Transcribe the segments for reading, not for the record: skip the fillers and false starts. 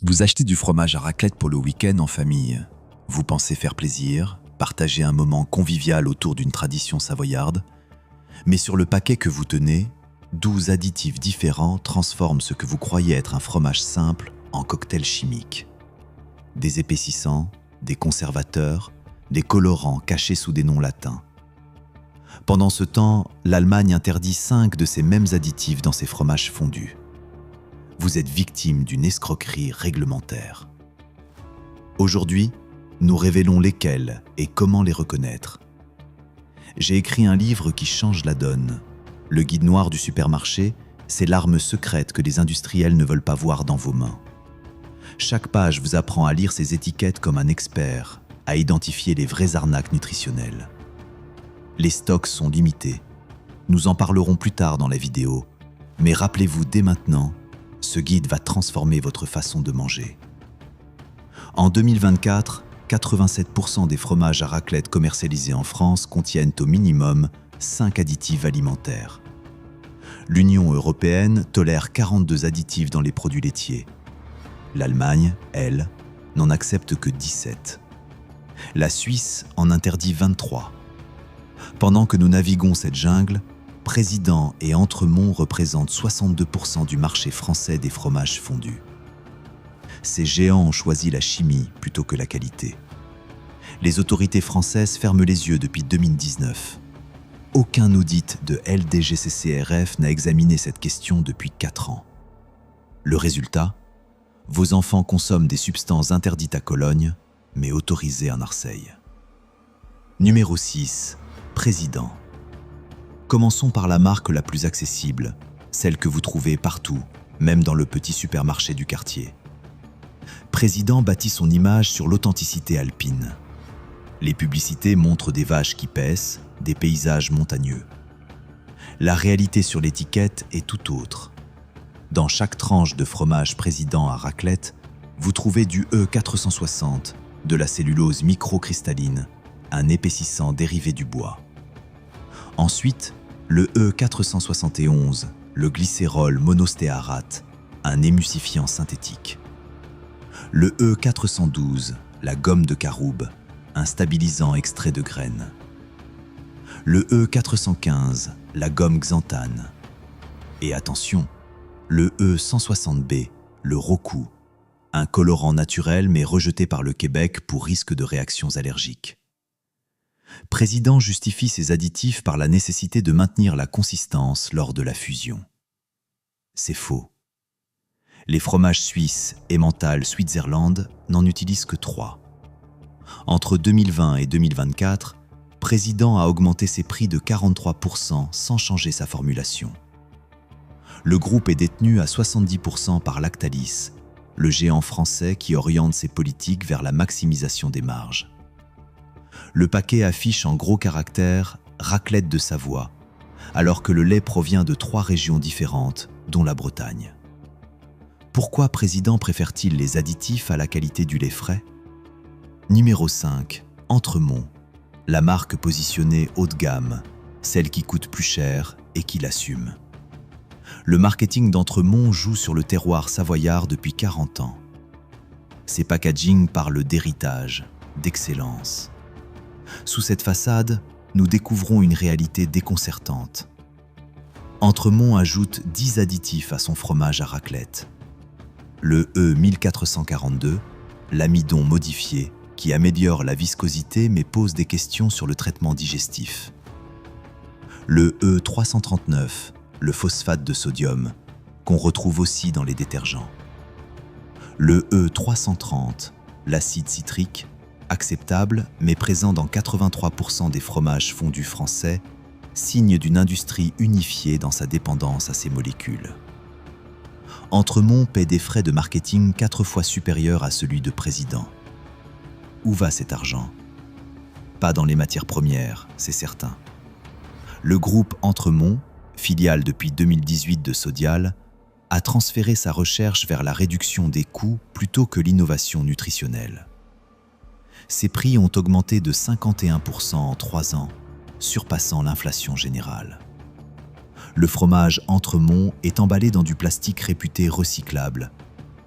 Vous achetez du fromage à raclette pour le week-end en famille. Vous pensez faire plaisir, partager un moment convivial autour d'une tradition savoyarde. Mais sur le paquet que vous tenez, 12 additifs différents transforment ce que vous croyez être un fromage simple en cocktail chimique. Des épaississants, des conservateurs, des colorants cachés sous des noms latins. Pendant ce temps, l'Allemagne interdit 5 de ces mêmes additifs dans ses fromages fondus. Vous êtes victime d'une escroquerie réglementaire. Aujourd'hui, nous révélons lesquels et comment les reconnaître. J'ai écrit un livre qui change la donne. Le guide noir du supermarché, c'est l'arme secrète que les industriels ne veulent pas voir dans vos mains. Chaque page vous apprend à lire ces étiquettes comme un expert, à identifier les vraies arnaques nutritionnelles. Les stocks sont limités. Nous en parlerons plus tard dans la vidéo, mais rappelez-vous dès maintenant, ce guide va transformer votre façon de manger. En 2024, 87% des fromages à raclette commercialisés en France contiennent au minimum 5 additifs alimentaires. L'Union européenne tolère 42 additifs dans les produits laitiers. L'Allemagne, elle, n'en accepte que 17. La Suisse en interdit 23. Pendant que nous naviguons cette jungle, Président et Entremont représentent 62% du marché français des fromages fondus. Ces géants ont choisi la chimie plutôt que la qualité. Les autorités françaises ferment les yeux depuis 2019. Aucun audit de LDGCCRF n'a examiné cette question depuis 4 ans. Le résultat ? Vos enfants consomment des substances interdites à Cologne, mais autorisées à Marseille. Numéro 6. Président. Commençons par la marque la plus accessible, celle que vous trouvez partout, même dans le petit supermarché du quartier. Président bâtit son image sur l'authenticité alpine. Les publicités montrent des vaches qui paissent, des paysages montagneux. La réalité sur l'étiquette est tout autre. Dans chaque tranche de fromage Président à raclette, vous trouvez du E460, de la cellulose microcristalline, un épaississant dérivé du bois. Ensuite, le E471, le glycérol monostéarate, un émulsifiant synthétique. Le E412, la gomme de caroube, un stabilisant extrait de graines. Le E415, la gomme xanthane. Et attention, le E160B, le roku, un colorant naturel mais rejeté par le Québec pour risque de réactions allergiques. Président justifie ces additifs par la nécessité de maintenir la consistance lors de la fusion. C'est faux. Les fromages suisses Emmental Switzerland n'en utilisent que 3. Entre 2020 et 2024, Président a augmenté ses prix de 43% sans changer sa formulation. Le groupe est détenu à 70% par Lactalis, le géant français qui oriente ses politiques vers la maximisation des marges. Le paquet affiche en gros caractères « raclette de Savoie », alors que le lait provient de 3 régions différentes, dont la Bretagne. Pourquoi Président préfère-t-il les additifs à la qualité du lait frais ? Numéro 5. Entremont, la marque positionnée haut de gamme, celle qui coûte plus cher et qui l'assume. Le marketing d'Entremont joue sur le terroir savoyard depuis 40 ans. Ses packaging parlent d'héritage, d'excellence. Sous cette façade, nous découvrons une réalité déconcertante. Entremont ajoute 10 additifs à son fromage à raclette. Le E1442, l'amidon modifié, qui améliore la viscosité mais pose des questions sur le traitement digestif. Le E339, le phosphate de sodium, qu'on retrouve aussi dans les détergents. Le E330, l'acide citrique, acceptable mais présent dans 83% des fromages fondus français, signe d'une industrie unifiée dans sa dépendance à ces molécules. Entremont paie des frais de marketing 4 fois supérieurs à celui de Président. Où va cet argent ? Pas dans les matières premières, c'est certain. Le groupe Entremont, filiale depuis 2018 de Sodial, a transféré sa recherche vers la réduction des coûts plutôt que l'innovation nutritionnelle. Ses prix ont augmenté de 51% en 3 ans, surpassant l'inflation générale. Le fromage Entremont est emballé dans du plastique réputé recyclable,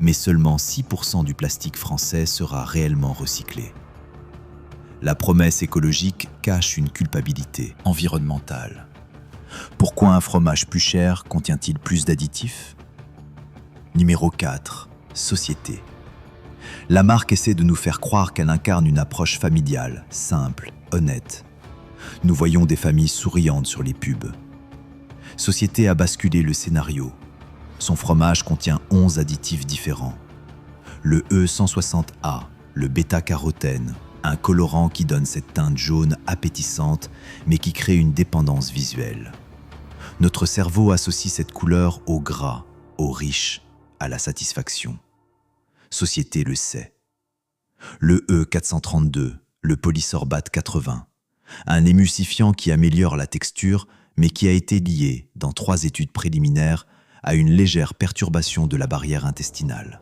mais seulement 6% du plastique français sera réellement recyclé. La promesse écologique cache une culpabilité environnementale. Pourquoi un fromage plus cher contient-il plus d'additifs? Numéro 4. Société. La marque essaie de nous faire croire qu'elle incarne une approche familiale, simple, honnête. Nous voyons des familles souriantes sur les pubs. Société a basculé le scénario. Son fromage contient 11 additifs différents. Le E160A, le bêta-carotène, un colorant qui donne cette teinte jaune appétissante, mais qui crée une dépendance visuelle. Notre cerveau associe cette couleur au gras, au riche, à la satisfaction. Société le sait. Le E432, le polysorbate 80, un émulsifiant qui améliore la texture, mais qui a été lié, dans 3 études préliminaires, à une légère perturbation de la barrière intestinale.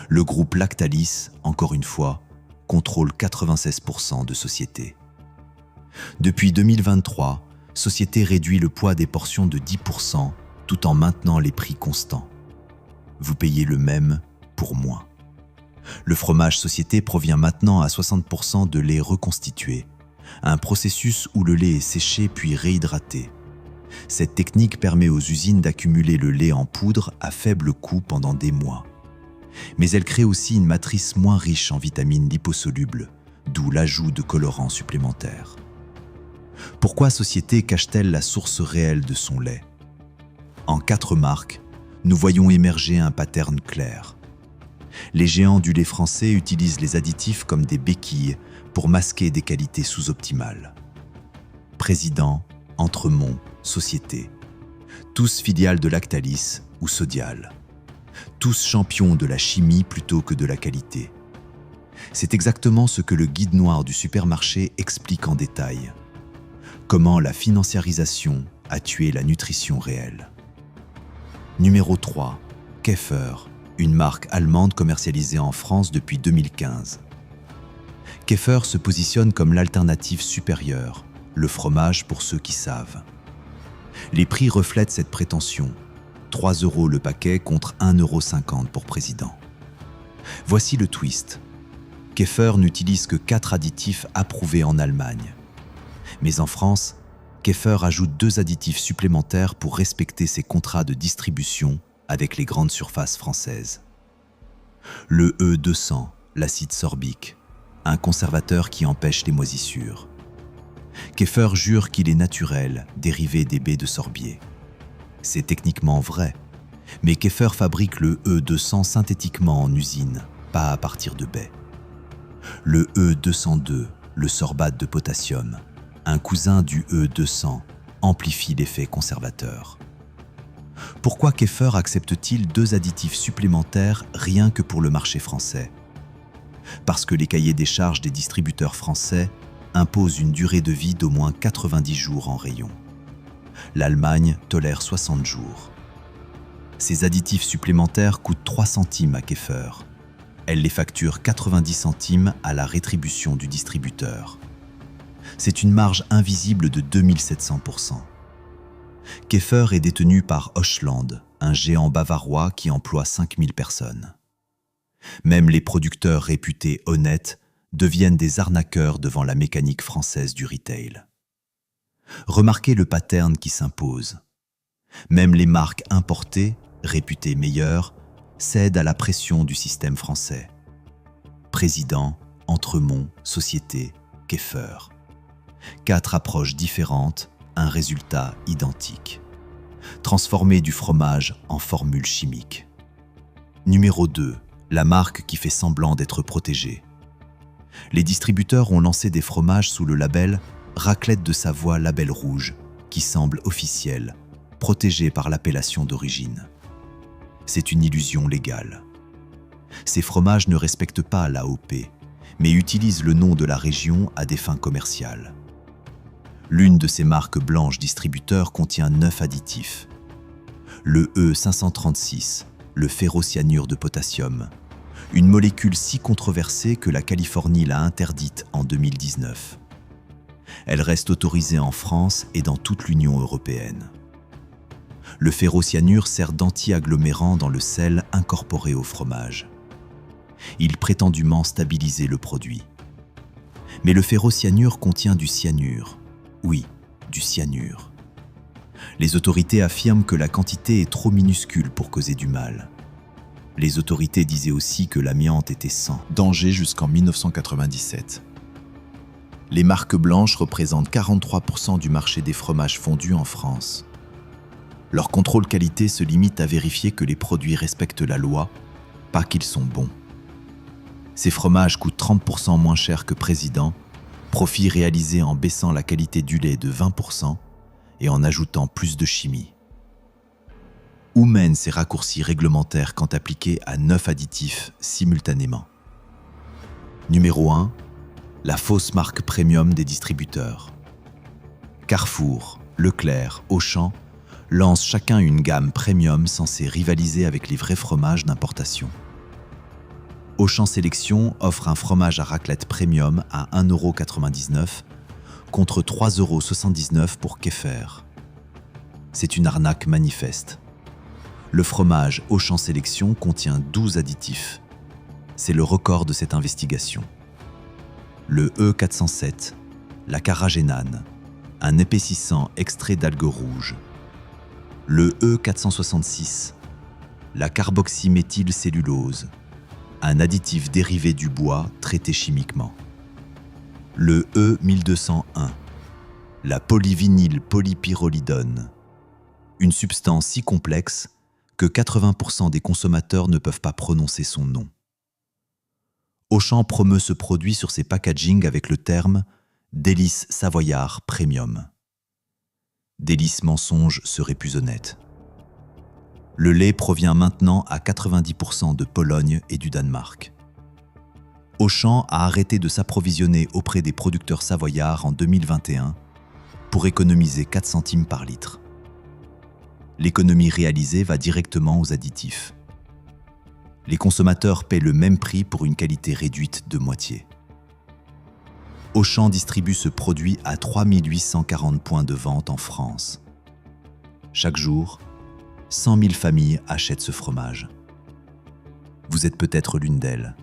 Le groupe Lactalis, encore une fois, contrôle 96% de Société. Depuis 2023, Société réduit le poids des portions de 10% tout en maintenant les prix constants. Vous payez le même pour moins. Le fromage Société provient maintenant à 60% de lait reconstitué, un processus où le lait est séché puis réhydraté. Cette technique permet aux usines d'accumuler le lait en poudre à faible coût pendant des mois. Mais elle crée aussi une matrice moins riche en vitamines liposolubles, d'où l'ajout de colorants supplémentaires. Pourquoi Société cache-t-elle la source réelle de son lait? En 4 marques, nous voyons émerger un pattern clair. Les géants du lait français utilisent les additifs comme des béquilles pour masquer des qualités sous-optimales. Président, Entremont, Société, tous filiales de Lactalis ou Sodial, tous champions de la chimie plutôt que de la qualité. C'est exactement ce que le guide noir du supermarché explique en détail. Comment la financiarisation a tué la nutrition réelle. Numéro 3. Keffer, une marque allemande commercialisée en France depuis 2015. Keffer se positionne comme l'alternative supérieure, le fromage pour ceux qui savent. Les prix reflètent cette prétention. 3 € le paquet contre 1,50 € pour Président. Voici le twist. Keffer n'utilise que 4 additifs approuvés en Allemagne. Mais en France, Keffer ajoute 2 additifs supplémentaires pour respecter ses contrats de distribution avec les grandes surfaces françaises. Le E200, l'acide sorbique, un conservateur qui empêche les moisissures. Keffer jure qu'il est naturel, dérivé des baies de sorbier. C'est techniquement vrai, mais Keffer fabrique le E200 synthétiquement en usine, pas à partir de baies. Le E202, le sorbate de potassium, un cousin du E200, amplifie l'effet conservateur. Pourquoi Keffer accepte-t-il 2 additifs supplémentaires rien que pour le marché français? Parce que les cahiers des charges des distributeurs français imposent une durée de vie d'au moins 90 jours en rayon. L'Allemagne tolère 60 jours. Ces additifs supplémentaires coûtent 3 centimes à Keffer. Elle les facture 90 centimes à la rétribution du distributeur. C'est une marge invisible de 2700%. Keffer est détenu par Hochland, un géant bavarois qui emploie 5000 personnes. Même les producteurs réputés honnêtes deviennent des arnaqueurs devant la mécanique française du retail. Remarquez le pattern qui s'impose. Même les marques importées, réputées meilleures, cèdent à la pression du système français. Président, Entremont, Société, Keffer. 4 approches différentes, un résultat identique. Transformer du fromage en formule chimique. Numéro 2. La marque qui fait semblant d'être protégée. Les distributeurs ont lancé des fromages sous le label Raclette de Savoie label rouge, qui semble officiel, protégé par l'appellation d'origine. C'est une illusion légale. Ces fromages ne respectent pas l'AOP, mais utilisent le nom de la région à des fins commerciales. L'une de ces marques blanches distributeurs contient 9 additifs. Le E536, le ferrocyanure de potassium, une molécule si controversée que la Californie l'a interdite en 2019. Elle reste autorisée en France et dans toute l'Union européenne. Le ferrocyanure sert d'anti-agglomérant dans le sel incorporé au fromage. Il prétendument stabilisait le produit. Mais le ferrocyanure contient du cyanure. Oui, du cyanure. Les autorités affirment que la quantité est trop minuscule pour causer du mal. Les autorités disaient aussi que l'amiante était sans danger jusqu'en 1997. Les marques blanches représentent 43% du marché des fromages fondus en France. Leur contrôle qualité se limite à vérifier que les produits respectent la loi, pas qu'ils sont bons. Ces fromages coûtent 30% moins cher que Président, profit réalisé en baissant la qualité du lait de 20% et en ajoutant plus de chimie. Où mènent ces raccourcis réglementaires quand appliqués à 9 additifs simultanément? Numéro 1. La fausse marque premium des distributeurs. Carrefour, Leclerc, Auchan lancent chacun une gamme premium censée rivaliser avec les vrais fromages d'importation. Auchan Sélection offre un fromage à raclette premium à 1,99 € contre 3,79 € pour Keffer. C'est une arnaque manifeste. Le fromage Auchan Sélection contient 12 additifs. C'est le record de cette investigation. Le E407, la carragénane, un épaississant extrait d'algues rouges. Le E466, la carboxyméthylcellulose, un additif dérivé du bois traité chimiquement. Le E1201, la polyvinylpolypyrrolidone, une substance si complexe que 80% des consommateurs ne peuvent pas prononcer son nom. Auchan promeut ce produit sur ses packagings avec le terme « délice savoyard premium ». Délice mensonge serait plus honnête. Le lait provient maintenant à 90% de Pologne et du Danemark. Auchan a arrêté de s'approvisionner auprès des producteurs savoyards en 2021 pour économiser 4 centimes par litre. L'économie réalisée va directement aux additifs. Les consommateurs paient le même prix pour une qualité réduite de moitié. Auchan distribue ce produit à 3840 points de vente en France. Chaque jour, 100 000 familles achètent ce fromage. Vous êtes peut-être l'une d'elles.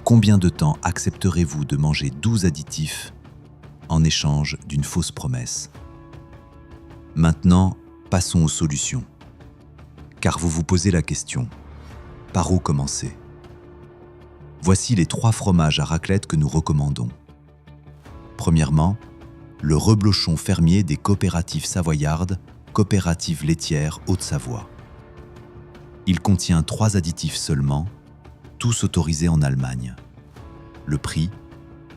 Combien de temps accepterez-vous de manger 12 additifs en échange d'une fausse promesse? Maintenant, passons aux solutions. Car vous vous posez la question, par où commencer? Voici les 3 fromages à raclette que nous recommandons. Premièrement, le reblochon fermier des coopératives savoyardes, Coopérative laitière Haute-Savoie. Il contient 3 additifs seulement, tous autorisés en Allemagne. Le prix,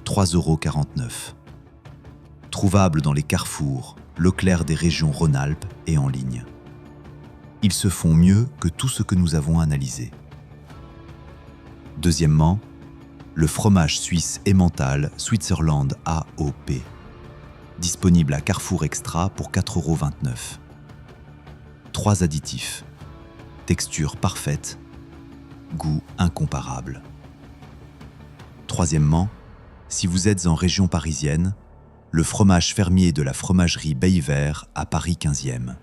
3,49 €. Trouvable dans les carrefours, Leclerc des régions Rhône-Alpes et en ligne. Ils se font mieux que tout ce que nous avons analysé. Deuxièmement, le fromage suisse Emmental Switzerland AOP, disponible à Carrefour Extra pour 4,29 €. 3 additifs, texture parfaite, goût incomparable. Troisièmement, si vous êtes en région parisienne, le fromage fermier de la fromagerie Bayvert à Paris 15e.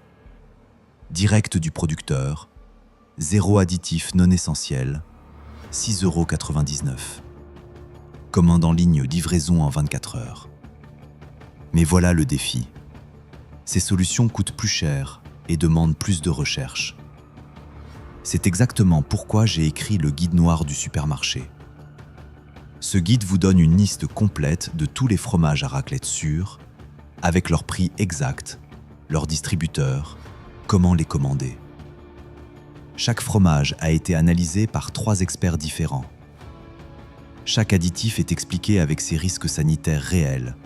Direct du producteur, 0 additif non essentiel, 6,99 €. Commande en ligne, livraison en 24 heures. Mais voilà le défi. Ces solutions coûtent plus cher et demandent plus de recherche. C'est exactement pourquoi j'ai écrit le guide noir du supermarché. Ce guide vous donne une liste complète de tous les fromages à raclette sûrs, avec leur prix exact, leur distributeur, comment les commander. Chaque fromage a été analysé par 3 experts différents. Chaque additif est expliqué avec ses risques sanitaires réels,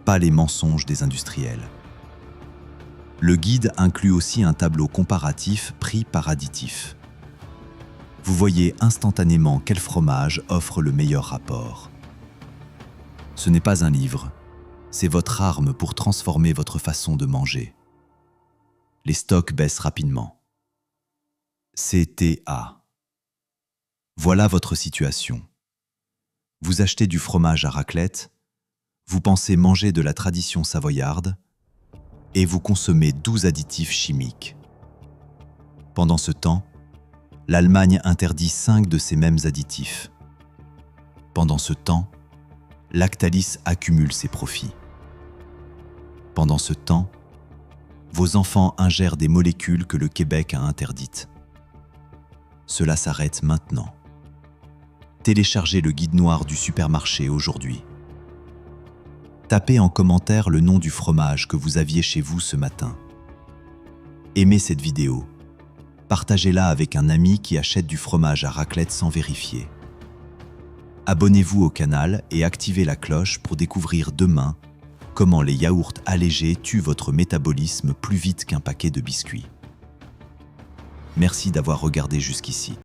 pas les mensonges des industriels. Le guide inclut aussi un tableau comparatif prix par additif. Vous voyez instantanément quel fromage offre le meilleur rapport. Ce n'est pas un livre, c'est votre arme pour transformer votre façon de manger. Les stocks baissent rapidement. CTA. Voilà votre situation. Vous achetez du fromage à raclette, vous pensez manger de la tradition savoyarde, et vous consommez 12 additifs chimiques. Pendant ce temps, l'Allemagne interdit 5 de ces mêmes additifs. Pendant ce temps, Lactalis accumule ses profits. Pendant ce temps, vos enfants ingèrent des molécules que le Québec a interdites. Cela s'arrête maintenant. Téléchargez le guide noir du supermarché aujourd'hui. Tapez en commentaire le nom du fromage que vous aviez chez vous ce matin. Aimez cette vidéo. Partagez-la avec un ami qui achète du fromage à raclette sans vérifier. Abonnez-vous au canal et activez la cloche pour découvrir demain comment les yaourts allégés tuent votre métabolisme plus vite qu'un paquet de biscuits. Merci d'avoir regardé jusqu'ici.